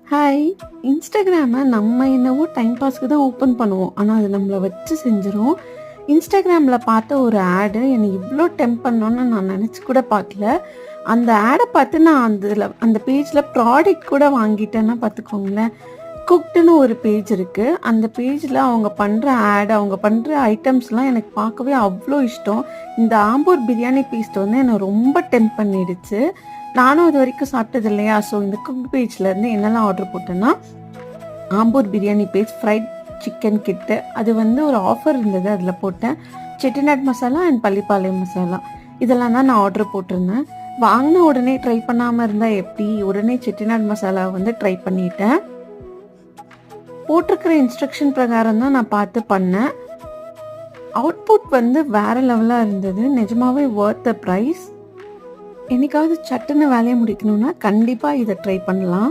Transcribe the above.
Hi! Instagram நம்ம என்னவோ time பாஸ்க்கு தான் ஓப்பன் பண்ணுவோம். ஆனா, அது நம்மள வச்சு செஞ்சுரும். இன்ஸ்டாகிராம்ல பார்த்த ஒரு ஆடு என்னை இவ்ளோ டெம்ப்ட் பண்ணும்னு நான் நெனச்சு கூட பார்க்கல. அந்த ஆட பார்த்து நான் அந்த பேஜ்ல ப்ராடக்ட் கூட வாங்கிட்டேன்னா பார்த்துக்கோங்களேன். குக்டுன்னு ஒரு பேஜ் இருக்கு. அந்த பேஜ்ல அவங்க பண்ற ஆட், அவங்க பண்ற ஐட்டம்ஸ்லாம் எனக்கு பார்க்கவே அவ்ளோ இஷ்டம். இந்த ஆம்பூர் பிரியாணி பேஸ்ட் வந்து என்ன ரொம்ப டெம்ப்ட் பண்ணிடுச்சு. நானும் இதுவரைக்கும் சாப்பிட்டது இல்லையா? ஸோ இந்த குக்டு பேஜ்லேருந்து என்னெல்லாம் ஆர்டர் போட்டேன்னா, Ambur biryani paste, fried chicken kit, அது வந்து ஒரு ஆஃபர் இருந்தது அதில் போட்டேன். செட்டிநாட் மசாலா அண்ட் பள்ளிப்பாளையம் மசாலா, இதெல்லாம் தான் நான் ஆர்டர் போட்டிருந்தேன். வாங்கின உடனே ட்ரை பண்ணாமல் இருந்தால் எப்படி? உடனே செட்டிநாட் மசாலா வந்து ட்ரை பண்ணிட்டேன். போட்டிருக்கிற இன்ஸ்ட்ரக்ஷன் பிரகாரம் தான் நான் பார்த்து பண்ணேன். அவுட்புட் வந்து வேற லெவலாக இருந்தது. நிஜமாவே வொர்த் த ப்ரைஸ். என்னைக்காவது சட்டுன்னு வேலையை முடிக்கணும்னா கண்டிப்பாக இதை ட்ரை பண்ணலாம்.